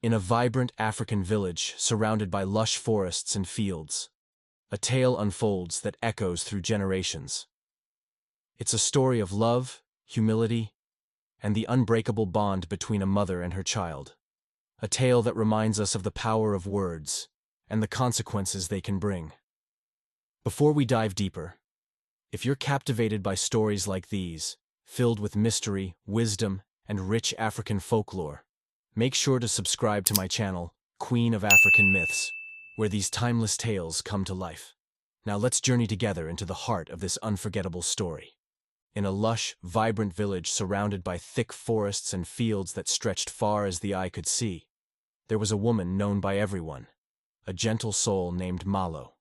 In a vibrant African village surrounded by lush forests and fields, a tale unfolds that echoes through generations. It's a story of love, humility, and the unbreakable bond between a mother and her child. A tale that reminds us of the power of words and the consequences they can bring. Before we dive deeper, if you're captivated by stories like these, filled with mystery, wisdom, and rich African folklore, make sure to subscribe to my channel, Queen of African Myths, where these timeless tales come to life. Now let's journey together into the heart of this unforgettable story. In a lush, vibrant village surrounded by thick forests and fields that stretched far as the eye could see, there was a woman known by everyone, a gentle soul named Malo.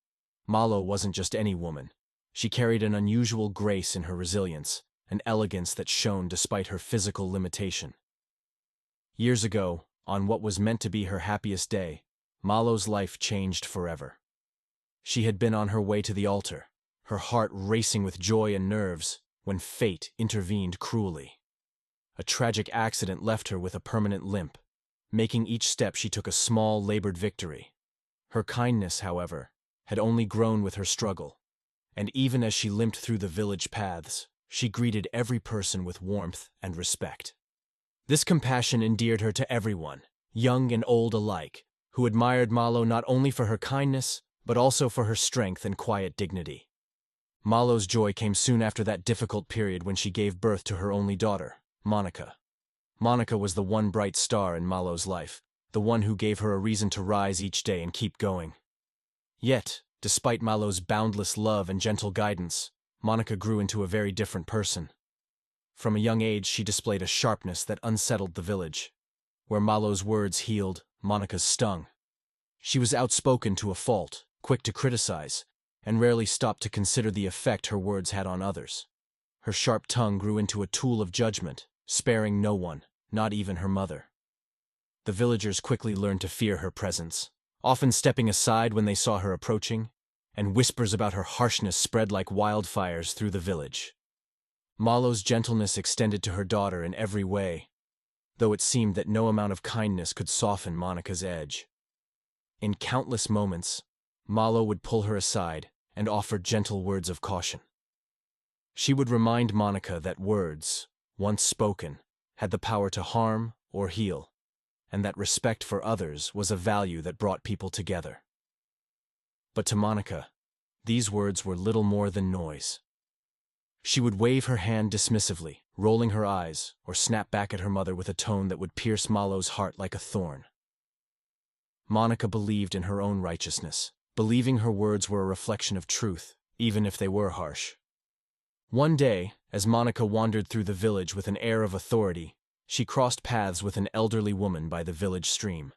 Malo wasn't just any woman. She carried an unusual grace in her resilience, an elegance that shone despite her physical limitation. Years ago, on what was meant to be her happiest day, Malo's life changed forever. She had been on her way to the altar, her heart racing with joy and nerves, when fate intervened cruelly. A tragic accident left her with a permanent limp, making each step she took a small, labored victory. Her kindness, however, had only grown with her struggle, and even as she limped through the village paths, she greeted every person with warmth and respect. This compassion endeared her to everyone, young and old alike, who admired Malo not only for her kindness, but also for her strength and quiet dignity. Malo's joy came soon after that difficult period when she gave birth to her only daughter, Monica. Monica was the one bright star in Malo's life, the one who gave her a reason to rise each day and keep going. Yet, despite Malo's boundless love and gentle guidance, Monica grew into a very different person. From a young age, she displayed a sharpness that unsettled the village. Where Malo's words healed, Monica's stung. She was outspoken to a fault, quick to criticize, and rarely stopped to consider the effect her words had on others. Her sharp tongue grew into a tool of judgment, sparing no one, not even her mother. The villagers quickly learned to fear her presence, often stepping aside when they saw her approaching, and whispers about her harshness spread like wildfires through the village. Malo's gentleness extended to her daughter in every way, though it seemed that no amount of kindness could soften Monica's edge. In countless moments, Malo would pull her aside and offer gentle words of caution. She would remind Monica that words, once spoken, had the power to harm or heal, and that respect for others was a value that brought people together. But to Monica, these words were little more than noise. She would wave her hand dismissively, rolling her eyes, or snap back at her mother with a tone that would pierce Malo's heart like a thorn. Monica believed in her own righteousness, believing her words were a reflection of truth, even if they were harsh. One day, as Monica wandered through the village with an air of authority, she crossed paths with an elderly woman by the village stream.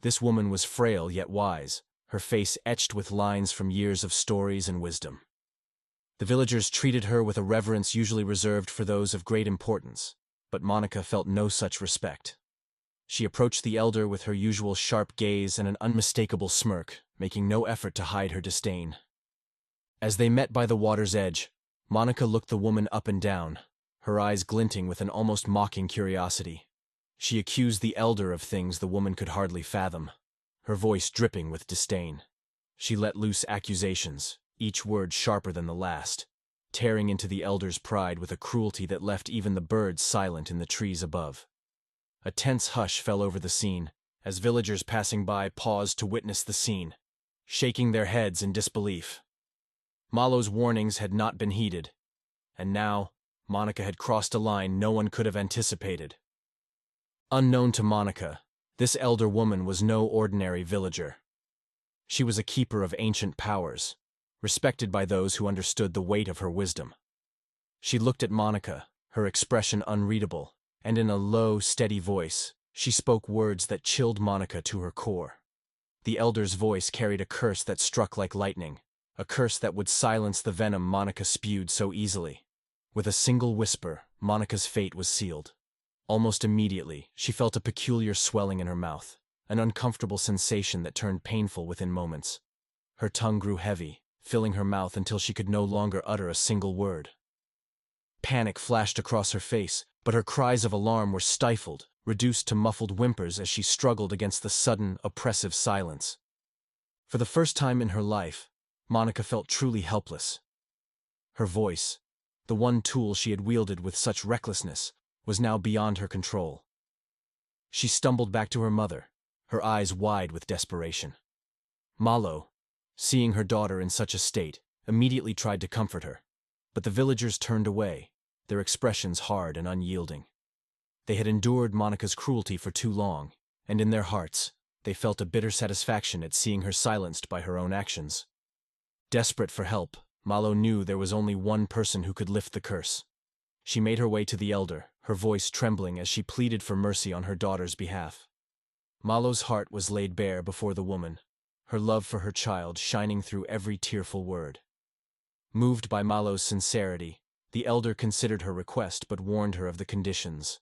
This woman was frail yet wise, her face etched with lines from years of stories and wisdom. The villagers treated her with a reverence usually reserved for those of great importance, but Monica felt no such respect. She approached the elder with her usual sharp gaze and an unmistakable smirk, making no effort to hide her disdain. As they met by the water's edge, Monica looked the woman up and down, her eyes glinting with an almost mocking curiosity. She accused the elder of things the woman could hardly fathom, her voice dripping with disdain. She let loose accusations, each word sharper than the last, tearing into the elder's pride with a cruelty that left even the birds silent in the trees above. A tense hush fell over the scene, as villagers passing by paused to witness the scene, shaking their heads in disbelief. Malo's warnings had not been heeded, and now Monica had crossed a line no one could have anticipated. Unknown to Monica, this elder woman was no ordinary villager. She was a keeper of ancient powers, respected by those who understood the weight of her wisdom. She looked at Monica, her expression unreadable, and in a low, steady voice, she spoke words that chilled Monica to her core. The elder's voice carried a curse that struck like lightning, a curse that would silence the venom Monica spewed so easily. With a single whisper, Monica's fate was sealed. Almost immediately, she felt a peculiar swelling in her mouth, an uncomfortable sensation that turned painful within moments. Her tongue grew heavy, filling her mouth until she could no longer utter a single word. Panic flashed across her face, but her cries of alarm were stifled reduced to muffled whimpers as she struggled against the sudden, oppressive silence. For the first time in her life, Monica felt truly helpless. Her voice, the one tool she had wielded with such recklessness, was now beyond her control. She stumbled back to her mother, her eyes wide with desperation. Malo, seeing her daughter in such a state, immediately tried to comfort her, but the villagers turned away, their expressions hard and unyielding. They had endured Monica's cruelty for too long, and in their hearts, they felt a bitter satisfaction at seeing her silenced by her own actions. Desperate for help, Malo knew there was only one person who could lift the curse. She made her way to the elder, her voice trembling as she pleaded for mercy on her daughter's behalf. Malo's heart was laid bare before the woman, her love for her child shining through every tearful word. Moved by Malo's sincerity, the elder considered her request but warned her of the conditions.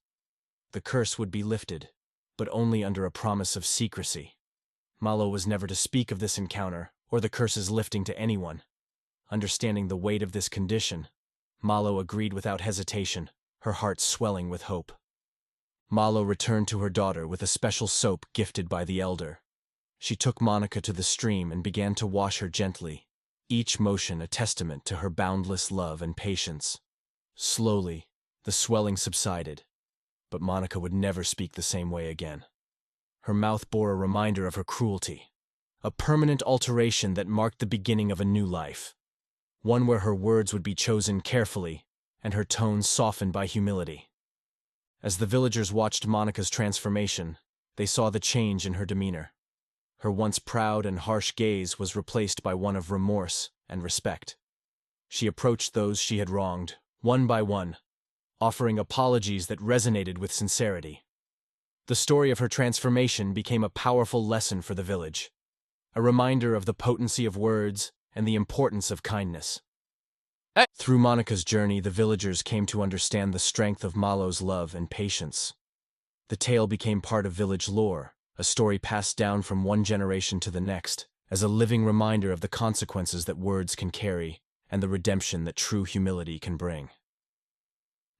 The curse would be lifted, but only under a promise of secrecy. Malo was never to speak of this encounter or the curse's lifting to anyone. Understanding the weight of this condition, Malo agreed without hesitation, her heart swelling with hope. Malo returned to her daughter with a special soap gifted by the elder. She took Monica to the stream and began to wash her gently, each motion a testament to her boundless love and patience. Slowly, the swelling subsided, but Monica would never speak the same way again. Her mouth bore a reminder of her cruelty, a permanent alteration that marked the beginning of a new life, one where her words would be chosen carefully and her tone softened by humility. As the villagers watched Monica's transformation, they saw the change in her demeanor. Her once proud and harsh gaze was replaced by one of remorse and respect. She approached those she had wronged, one by one, offering apologies that resonated with sincerity. The story of her transformation became a powerful lesson for the village, a reminder of the potency of words and the importance of kindness. Through Monica's journey, the villagers came to understand the strength of Malo's love and patience. The tale became part of village lore, a story passed down from one generation to the next, as a living reminder of the consequences that words can carry and the redemption that true humility can bring.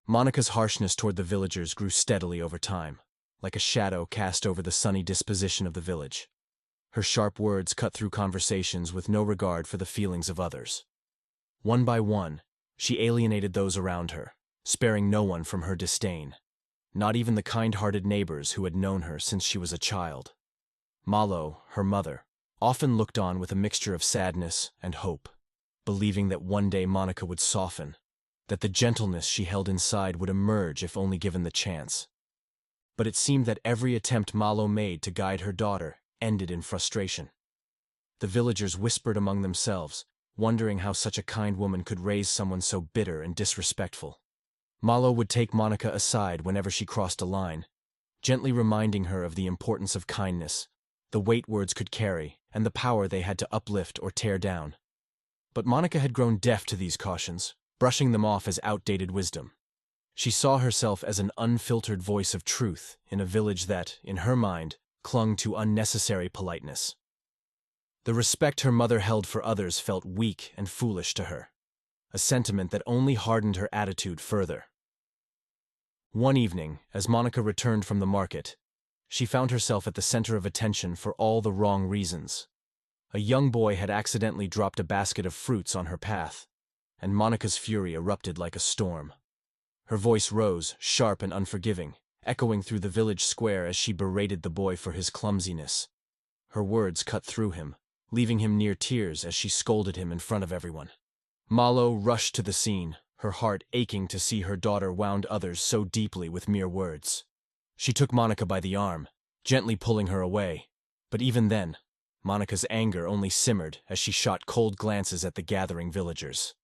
Monica's harshness toward the villagers grew steadily over time, like a shadow cast over the sunny disposition of the village. Her sharp words cut through conversations with no regard for the feelings of others. One by one, she alienated those around her, sparing no one from her disdain, not even the kind-hearted neighbors who had known her since she was a child. Malo, her mother, often looked on with a mixture of sadness and hope, believing that one day Monica would soften, that the gentleness she held inside would emerge if only given the chance. But it seemed that every attempt Malo made to guide her daughter ended in frustration. The villagers whispered among themselves, wondering how such a kind woman could raise someone so bitter and disrespectful. Malo would take Monica aside whenever she crossed a line, gently reminding her of the importance of kindness, the weight words could carry, and the power they had to uplift or tear down. But Monica had grown deaf to these cautions, brushing them off as outdated wisdom. She saw herself as an unfiltered voice of truth in a village that, in her mind, clung to unnecessary politeness. The respect her mother held for others felt weak and foolish to her, a sentiment that only hardened her attitude further. One evening, as Monica returned from the market, she found herself at the center of attention for all the wrong reasons. A young boy had accidentally dropped a basket of fruits on her path, and Monica's fury erupted like a storm. Her voice rose, sharp and unforgiving, echoing through the village square as she berated the boy for his clumsiness. Her words cut through him, leaving him near tears as she scolded him in front of everyone. Malo rushed to the scene, her heart aching to see her daughter wound others so deeply with mere words. She took Monica by the arm, gently pulling her away, but even then, Monica's anger only simmered as she shot cold glances at the gathering villagers.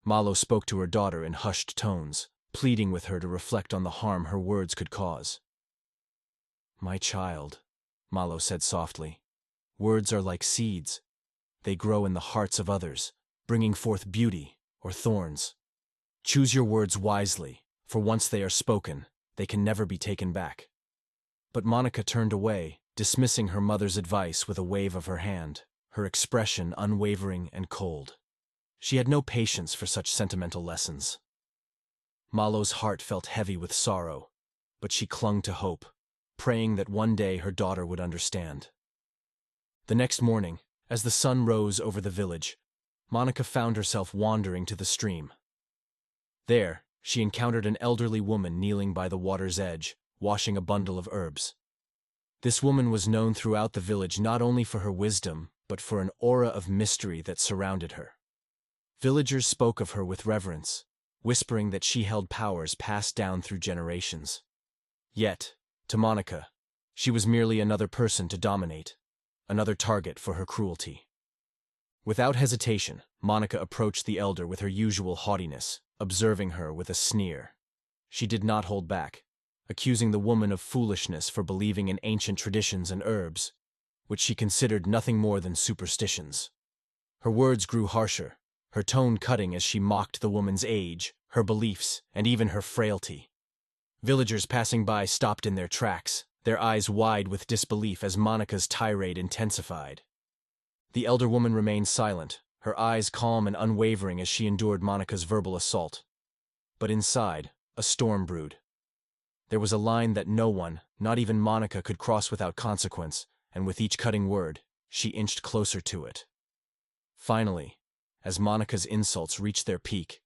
Malo spoke to her daughter in hushed tones, pleading with her to reflect on the harm her words could cause. "My child," Malo said softly, "words are like seeds. They grow in the hearts of others, bringing forth beauty or thorns. Choose your words wisely, for once they are spoken, they can never be taken back." But Monica turned away, dismissing her mother's advice with a wave of her hand, her expression unwavering and cold. She had no patience for such sentimental lessons. Malo's heart felt heavy with sorrow. but she clung to hope, praying that one day her daughter would understand. The next morning, as the sun rose over the village, Monica found herself wandering to the stream. There, she encountered an elderly woman kneeling by the water's edge, washing a bundle of herbs. This woman was known throughout the village not only for her wisdom, but for an aura of mystery that surrounded her. Villagers spoke of her with reverence, whispering that she held powers passed down through generations. Yet, to Monica, she was merely another person to dominate, another target for her cruelty. Without hesitation, Monica approached the elder with her usual haughtiness, observing her with a sneer. She did not hold back, accusing the woman of foolishness for believing in ancient traditions and herbs, which she considered nothing more than superstitions. Her words grew harsher, her tone cutting as she mocked the woman's age, her beliefs, and even her frailty. Villagers passing by stopped in their tracks, their eyes wide with disbelief as Monica's tirade intensified. The elder woman remained silent, her eyes calm and unwavering as she endured Monica's verbal assault. But inside, a storm brewed. There was a line that no one, not even Monica, could cross without consequence, and with each cutting word, she inched closer to it. Finally, as Monica's insults reached their peak,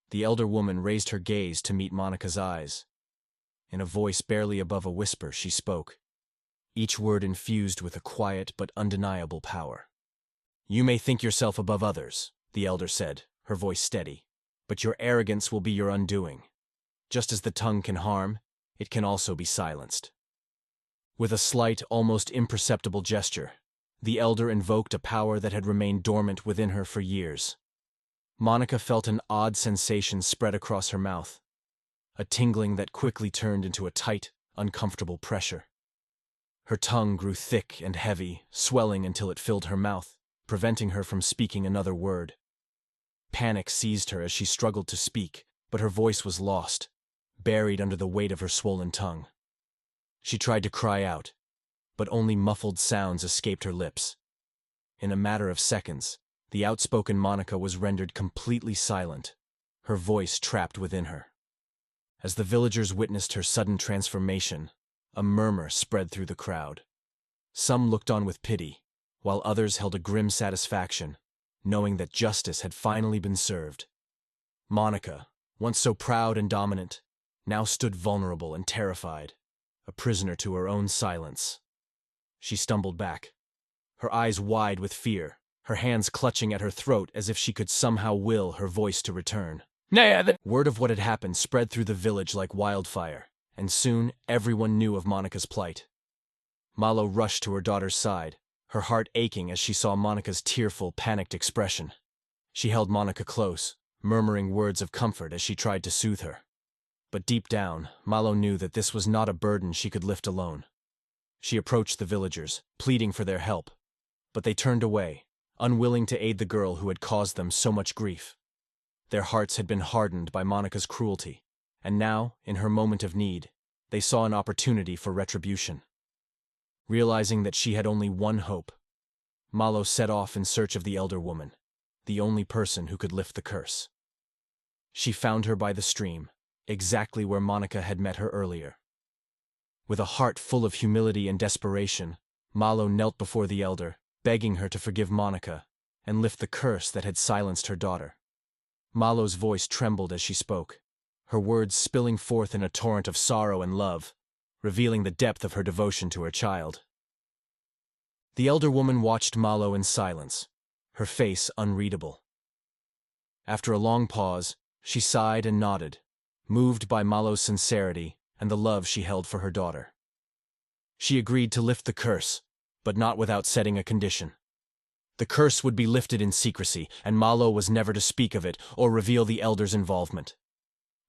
the elder woman raised her gaze to meet Monica's eyes. In a voice barely above a whisper, she spoke, each word infused with a quiet but undeniable power. "You may think yourself above others," the elder said, her voice steady, "but your arrogance will be your undoing. Just as the tongue can harm, it can also be silenced." With a slight, almost imperceptible gesture, the elder invoked a power that had remained dormant within her for years. Monica felt an odd sensation spread across her mouth, a tingling that quickly turned into a tight, uncomfortable pressure. Her tongue grew thick and heavy, swelling until it filled her mouth, preventing her from speaking another word. Panic seized her as she struggled to speak, but her voice was lost, buried under the weight of her swollen tongue. She tried to cry out, but only muffled sounds escaped her lips. In a matter of seconds, the outspoken Monica was rendered completely silent, her voice trapped within her. As the villagers witnessed her sudden transformation, a murmur spread through the crowd. Some looked on with pity, while others held a grim satisfaction, knowing that justice had finally been served. Monica, once so proud and dominant, now stood vulnerable and terrified, a prisoner to her own silence. She stumbled back, her eyes wide with fear, her hands clutching at her throat as if she could somehow will her voice to return. Word of what had happened spread through the village like wildfire, and soon everyone knew of Monica's plight. Malo rushed to her daughter's side, her heart aching as she saw Monica's tearful, panicked expression. She held Monica close, murmuring words of comfort as she tried to soothe her. But deep down, Malo knew that this was not a burden she could lift alone. She approached the villagers, pleading for their help, but they turned away, unwilling to aid the girl who had caused them so much grief. Their hearts had been hardened by Monica's cruelty, and now, in her moment of need, they saw an opportunity for retribution. Realizing that she had only one hope, Malo set off in search of the elder woman, the only person who could lift the curse. She found her by the stream, exactly where Monica had met her earlier. With a heart full of humility and desperation, Malo knelt before the elder, begging her to forgive Monica and lift the curse that had silenced her daughter. Malo's voice trembled as she spoke, her words spilling forth in a torrent of sorrow and love, revealing the depth of her devotion to her child. The elder woman watched Malo in silence, her face unreadable. After a long pause, she sighed and nodded, moved by Malo's sincerity and the love she held for her daughter. She agreed to lift the curse, but not without setting a condition. The curse would be lifted in secrecy, and Malo was never to speak of it or reveal the elder's involvement.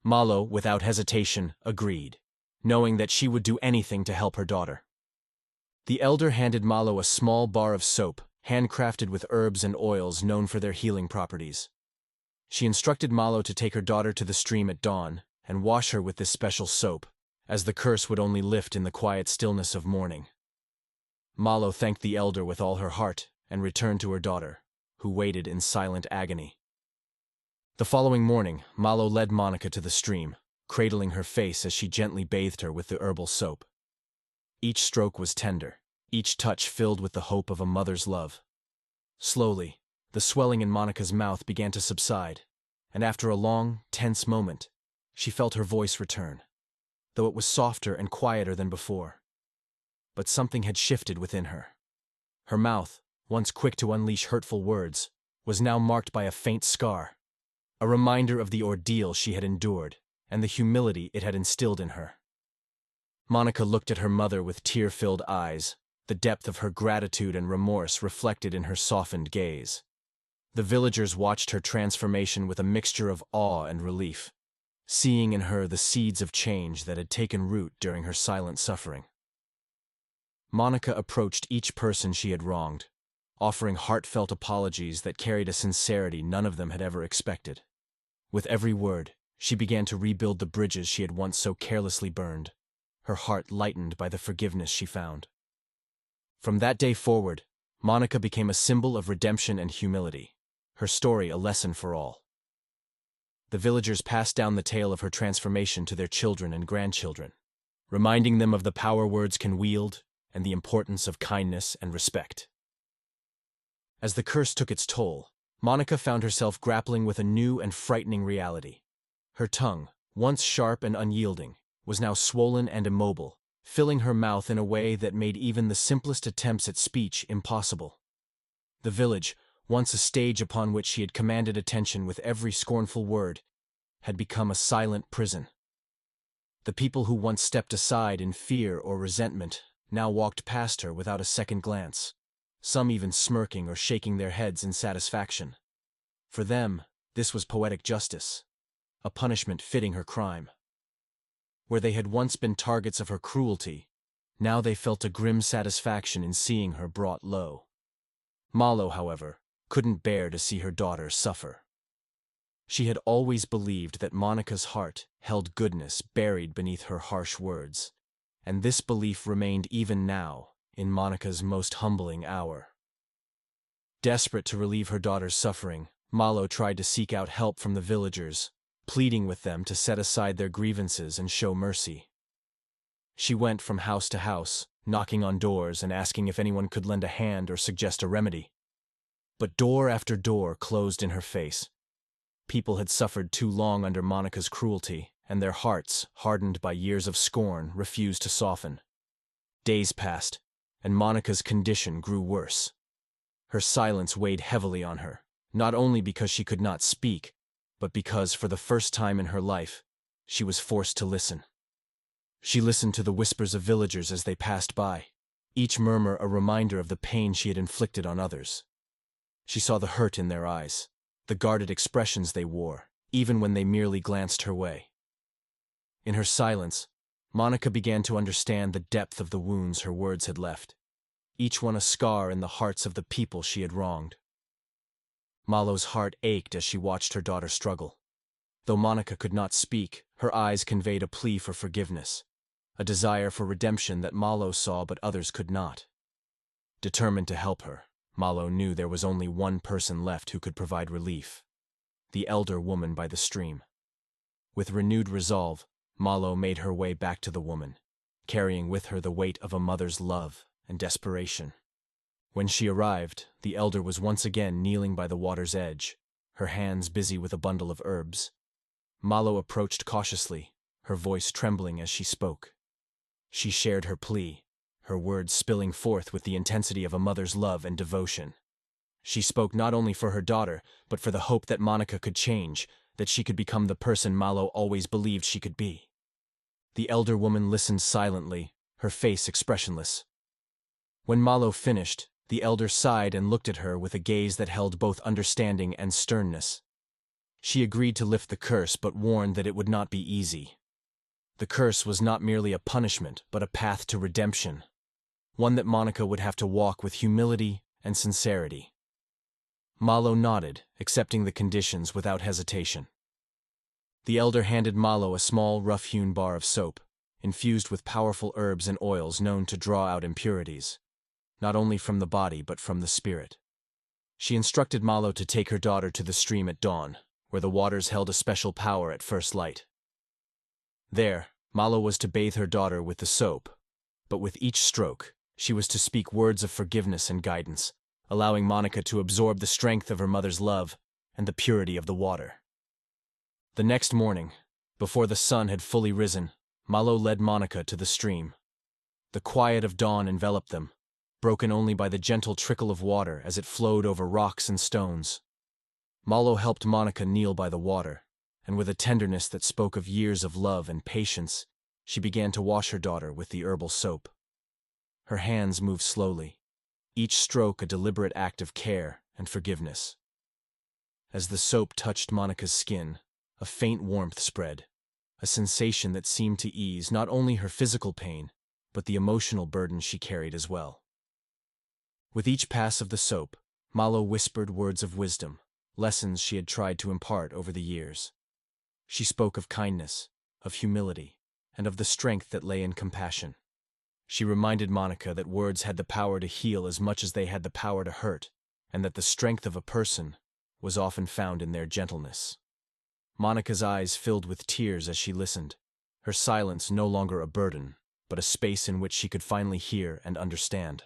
Malo, without hesitation, agreed, knowing that she would do anything to help her daughter. The elder handed Malo a small bar of soap, handcrafted with herbs and oils known for their healing properties. She instructed Malo to take her daughter to the stream at dawn and wash her with this special soap, as the curse would only lift in the quiet stillness of morning. Malo thanked the elder with all her heart and returned to her daughter, who waited in silent agony. The following morning, Malo led Monica to the stream, cradling her face as she gently bathed her with the herbal soap. Each stroke was tender, each touch filled with the hope of a mother's love. Slowly, the swelling in Monica's mouth began to subside, and after a long, tense moment, she felt her voice return, though it was softer and quieter than before. But something had shifted within her. Her mouth, once quick to unleash hurtful words, was now marked by a faint scar, a reminder of the ordeal she had endured and the humility it had instilled in her. Monica looked at her mother with tear-filled eyes, the depth of her gratitude and remorse reflected in her softened gaze. The villagers watched her transformation with a mixture of awe and relief, seeing in her the seeds of change that had taken root during her silent suffering. Monica approached each person she had wronged, offering heartfelt apologies that carried a sincerity none of them had ever expected. With every word, she began to rebuild the bridges she had once so carelessly burned, her heart lightened by the forgiveness she found. From that day forward, Monica became a symbol of redemption and humility, her story a lesson for all. The villagers passed down the tale of her transformation to their children and grandchildren, reminding them of the power words can wield and the importance of kindness and respect. As the curse took its toll, Monica found herself grappling with a new and frightening reality. Her tongue, once sharp and unyielding, was now swollen and immobile, filling her mouth in a way that made even the simplest attempts at speech impossible. The village, once a stage upon which she had commanded attention with every scornful word, had become a silent prison. The people who once stepped aside in fear or resentment now walked past her without a second glance, some even smirking or shaking their heads in satisfaction. For them, this was poetic justice, a punishment fitting her crime. Where they had once been targets of her cruelty, now they felt a grim satisfaction in seeing her brought low. Malo, however, couldn't bear to see her daughter suffer. She had always believed that Monica's heart held goodness buried beneath her harsh words, and this belief remained even now, in Monica's most humbling hour. Desperate to relieve her daughter's suffering, Malo tried to seek out help from the villagers, pleading with them to set aside their grievances and show mercy. She went from house to house, knocking on doors and asking if anyone could lend a hand or suggest a remedy. But door after door closed in her face. People had suffered too long under Monica's cruelty, and their hearts, hardened by years of scorn, refused to soften. Days passed, and Monica's condition grew worse. Her silence weighed heavily on her, not only because she could not speak, but because, for the first time in her life, she was forced to listen. She listened to the whispers of villagers as they passed by, each murmur a reminder of the pain she had inflicted on others. She saw the hurt in their eyes, the guarded expressions they wore, even when they merely glanced her way. In her silence, Monica began to understand the depth of the wounds her words had left, each one a scar in the hearts of the people she had wronged. Malo's heart ached as she watched her daughter struggle. Though Monica could not speak, her eyes conveyed a plea for forgiveness, a desire for redemption that Malo saw but others could not. Determined to help her, Malo knew there was only one person left who could provide relief: the elder woman by the stream. With renewed resolve, Malo made her way back to the woman, carrying with her the weight of a mother's love and desperation. When she arrived, the elder was once again kneeling by the water's edge, her hands busy with a bundle of herbs. Malo approached cautiously, her voice trembling as she spoke. She shared her plea, her words spilling forth with the intensity of a mother's love and devotion. She spoke not only for her daughter, but for the hope that Monica could change, that she could become the person Malo always believed she could be. The elder woman listened silently, her face expressionless. When Malo finished, the elder sighed and looked at her with a gaze that held both understanding and sternness. She agreed to lift the curse, but warned that it would not be easy. The curse was not merely a punishment, but a path to redemption, one that Monica would have to walk with humility and sincerity. Malo nodded, accepting the conditions without hesitation. The elder handed Malo a small, rough-hewn bar of soap, infused with powerful herbs and oils known to draw out impurities, not only from the body but from the spirit. She instructed Malo to take her daughter to the stream at dawn, where the waters held a special power at first light. There, Malo was to bathe her daughter with the soap, but with each stroke, she was to speak words of forgiveness and guidance, allowing Monica to absorb the strength of her mother's love and the purity of the water. The next morning, before the sun had fully risen, Malo led Monica to the stream. The quiet of dawn enveloped them, broken only by the gentle trickle of water as it flowed over rocks and stones. Malo helped Monica kneel by the water, and with a tenderness that spoke of years of love and patience, she began to wash her daughter with the herbal soap. Her hands moved slowly, each stroke a deliberate act of care and forgiveness. As the soap touched Monica's skin, a faint warmth spread, a sensation that seemed to ease not only her physical pain, but the emotional burden she carried as well. With each pass of the soap, Malo whispered words of wisdom, lessons she had tried to impart over the years. She spoke of kindness, of humility, and of the strength that lay in compassion. She reminded Monica that words had the power to heal as much as they had the power to hurt, and that the strength of a person was often found in their gentleness. Monica's eyes filled with tears as she listened, her silence no longer a burden, but a space in which she could finally hear and understand.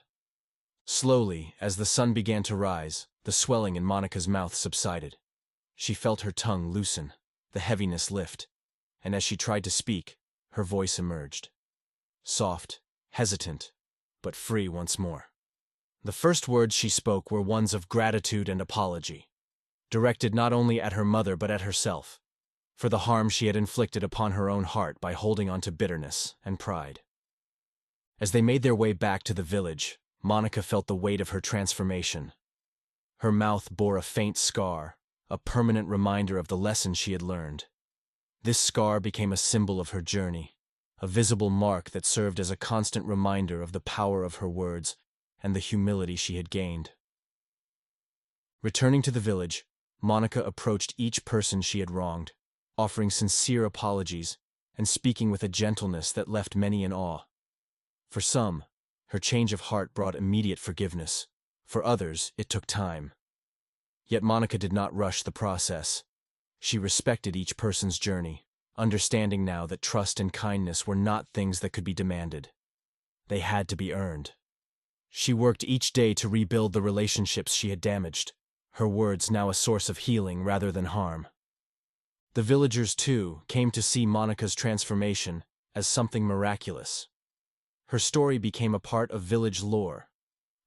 Slowly, as the sun began to rise, the swelling in Monica's mouth subsided. She felt her tongue loosen, the heaviness lift, and as she tried to speak, her voice emerged. Soft, hesitant, but free once more. The first words she spoke were ones of gratitude and apology, directed not only at her mother but at herself, for the harm she had inflicted upon her own heart by holding on to bitterness and pride. As they made their way back to the village, Monica felt the weight of her transformation. Her mouth bore a faint scar, a permanent reminder of the lesson she had learned. This scar became a symbol of her journey, a visible mark that served as a constant reminder of the power of her words and the humility she had gained. Returning to the village, Monica approached each person she had wronged, offering sincere apologies and speaking with a gentleness that left many in awe. For some, her change of heart brought immediate forgiveness. For others, it took time. Yet Monica did not rush the process. She respected each person's journey, understanding now that trust and kindness were not things that could be demanded. They had to be earned. She worked each day to rebuild the relationships she had damaged, her words now a source of healing rather than harm. The villagers, too, came to see Monica's transformation as something miraculous. Her story became a part of village lore,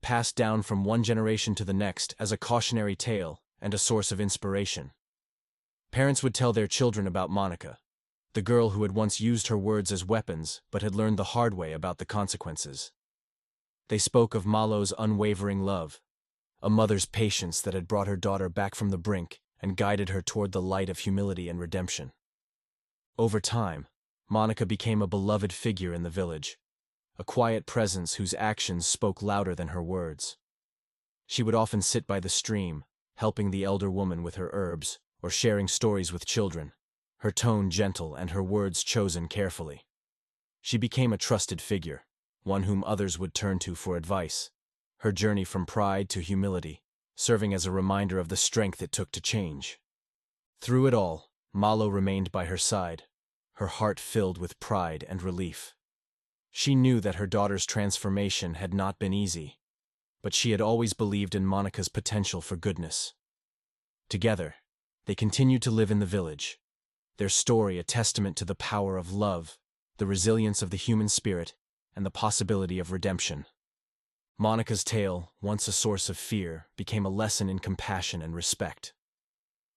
passed down from one generation to the next as a cautionary tale and a source of inspiration. Parents would tell their children about Monica, the girl who had once used her words as weapons but had learned the hard way about the consequences. They spoke of Malo's unwavering love, a mother's patience that had brought her daughter back from the brink and guided her toward the light of humility and redemption. Over time, Monica became a beloved figure in the village, a quiet presence whose actions spoke louder than her words. She would often sit by the stream, helping the elder woman with her herbs, or sharing stories with children, her tone gentle and her words chosen carefully. She became a trusted figure, one whom others would turn to for advice, her journey from pride to humility, serving as a reminder of the strength it took to change. Through it all, Malo remained by her side, her heart filled with pride and relief. She knew that her daughter's transformation had not been easy, but she had always believed in Monica's potential for goodness. Together, they continued to live in the village, their story a testament to the power of love, the resilience of the human spirit, and the possibility of redemption. Monica's tale, once a source of fear, became a lesson in compassion and respect.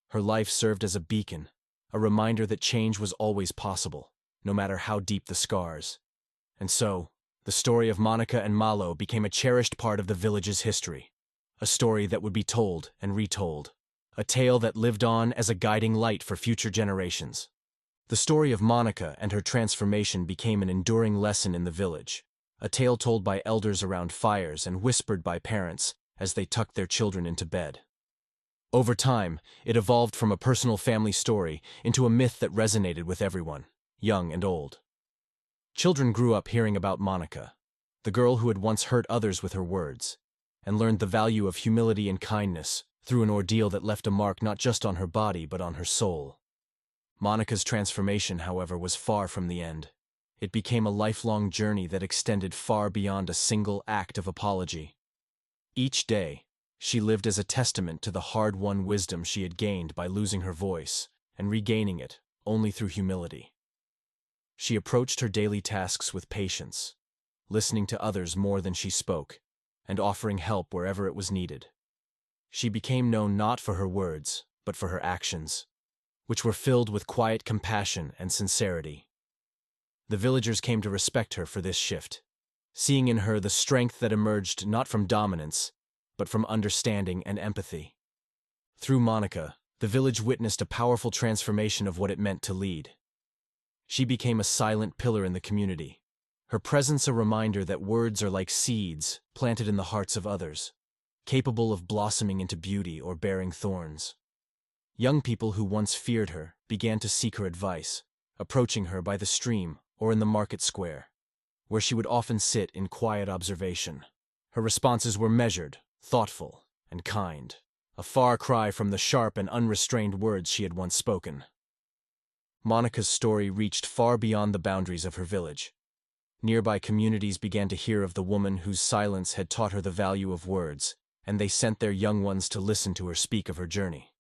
Her life served as a beacon, a reminder that change was always possible, no matter how deep the scars. And so, the story of Monica and Malo became a cherished part of the village's history, a story that would be told and retold, a tale that lived on as a guiding light for future generations. The story of Monica and her transformation became an enduring lesson in the village, a tale told by elders around fires and whispered by parents as they tucked their children into bed. Over time, it evolved from a personal family story into a myth that resonated with everyone, young and old. Children grew up hearing about Monica, the girl who had once hurt others with her words, and learned the value of humility and kindness through an ordeal that left a mark not just on her body but on her soul. Monica's transformation, however, was far from the end. It became a lifelong journey that extended far beyond a single act of apology. Each day, she lived as a testament to the hard-won wisdom she had gained by losing her voice and regaining it only through humility. She approached her daily tasks with patience, listening to others more than she spoke, and offering help wherever it was needed. She became known not for her words, but for her actions, which were filled with quiet compassion and sincerity. The villagers came to respect her for this shift, seeing in her the strength that emerged not from dominance, but from understanding and empathy. Through Monica, the village witnessed a powerful transformation of what it meant to lead. She became a silent pillar in the community, her presence a reminder that words are like seeds planted in the hearts of others, capable of blossoming into beauty or bearing thorns. Young people who once feared her began to seek her advice, approaching her by the stream or in the market square, where she would often sit in quiet observation. Her responses were measured, thoughtful, and kind, a far cry from the sharp and unrestrained words she had once spoken. Monica's story reached far beyond the boundaries of her village. Nearby communities began to hear of the woman whose silence had taught her the value of words, and they sent their young ones to listen to her speak of her journey.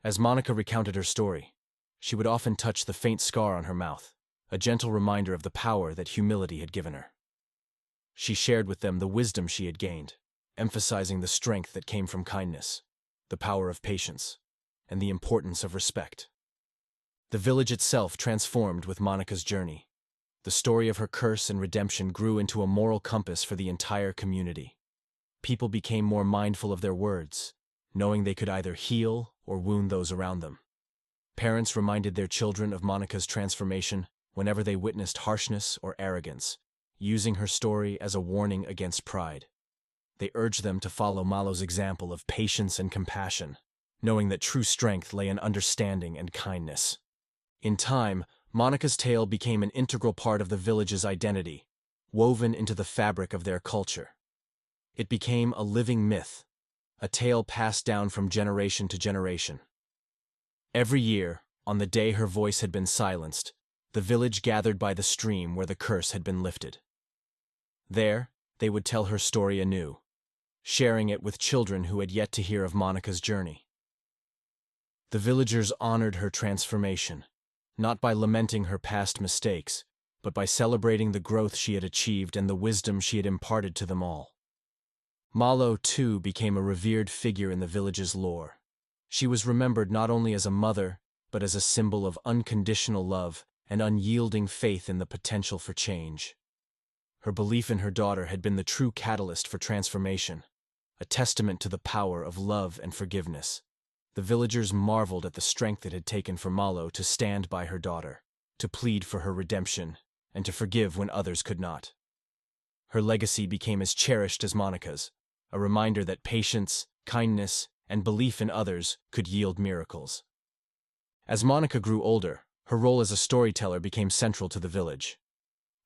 As Monica recounted her story, she would often touch the faint scar on her mouth, a gentle reminder of the power that humility had given her. She shared with them the wisdom she had gained, emphasizing the strength that came from kindness, the power of patience, and the importance of respect. The village itself transformed with Monica's journey. The story of her curse and redemption grew into a moral compass for the entire community. People became more mindful of their words, knowing they could either heal or wound those around them. Parents reminded their children of Monica's transformation whenever they witnessed harshness or arrogance, using her story as a warning against pride. They urged them to follow Malo's example of patience and compassion, knowing that true strength lay in understanding and kindness. In time, Monica's tale became an integral part of the village's identity, woven into the fabric of their culture. It became a living myth, a tale passed down from generation to generation. Every year, on the day her voice had been silenced, the village gathered by the stream where the curse had been lifted. There, they would tell her story anew, sharing it with children who had yet to hear of Monica's journey. The villagers honored her transformation, not by lamenting her past mistakes, but by celebrating the growth she had achieved and the wisdom she had imparted to them all. Malo, too, became a revered figure in the village's lore. She was remembered not only as a mother, but as a symbol of unconditional love and unyielding faith in the potential for change. Her belief in her daughter had been the true catalyst for transformation, a testament to the power of love and forgiveness. The villagers marveled at the strength it had taken for Malo to stand by her daughter, to plead for her redemption, and to forgive when others could not. Her legacy became as cherished as Monica's, a reminder that patience, kindness, and belief in others could yield miracles. As Monica grew older, her role as a storyteller became central to the village.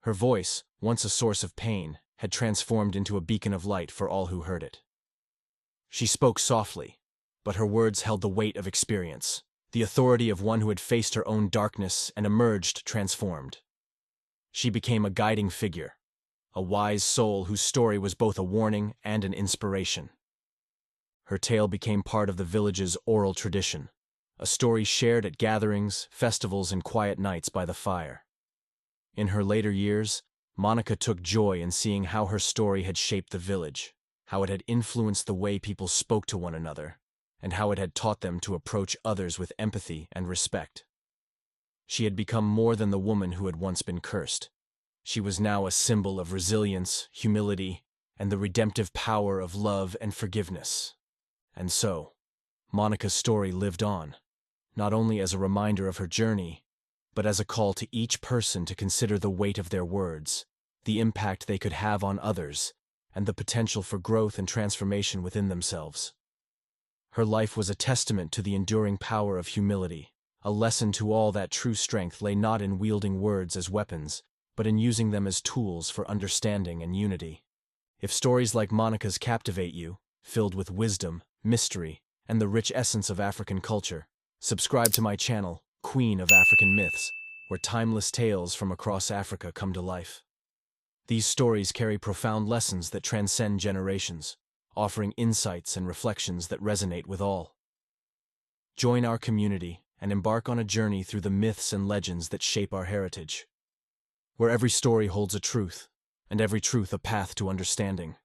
Her voice, once a source of pain, had transformed into a beacon of light for all who heard it. She spoke softly, but her words held the weight of experience, the authority of one who had faced her own darkness and emerged transformed. She became a guiding figure, a wise soul whose story was both a warning and an inspiration. Her tale became part of the village's oral tradition, a story shared at gatherings, festivals, and quiet nights by the fire. In her later years, Monica took joy in seeing how her story had shaped the village, how it had influenced the way people spoke to one another, and how it had taught them to approach others with empathy and respect. She had become more than the woman who had once been cursed. She was now a symbol of resilience, humility, and the redemptive power of love and forgiveness. And so, Monica's story lived on, not only as a reminder of her journey, but as a call to each person to consider the weight of their words, the impact they could have on others, and the potential for growth and transformation within themselves. Her life was a testament to the enduring power of humility, a lesson to all that true strength lay not in wielding words as weapons, but in using them as tools for understanding and unity. If stories like Monica's captivate you, filled with wisdom, mystery, and the rich essence of African culture, subscribe to my channel, queen of African myths, where timeless tales from across Africa come to life. These stories carry profound lessons that transcend generations, offering insights and reflections that resonate with all. Join our community and embark on a journey through the myths and legends that shape our heritage, where every story holds a truth, and every truth a path to understanding.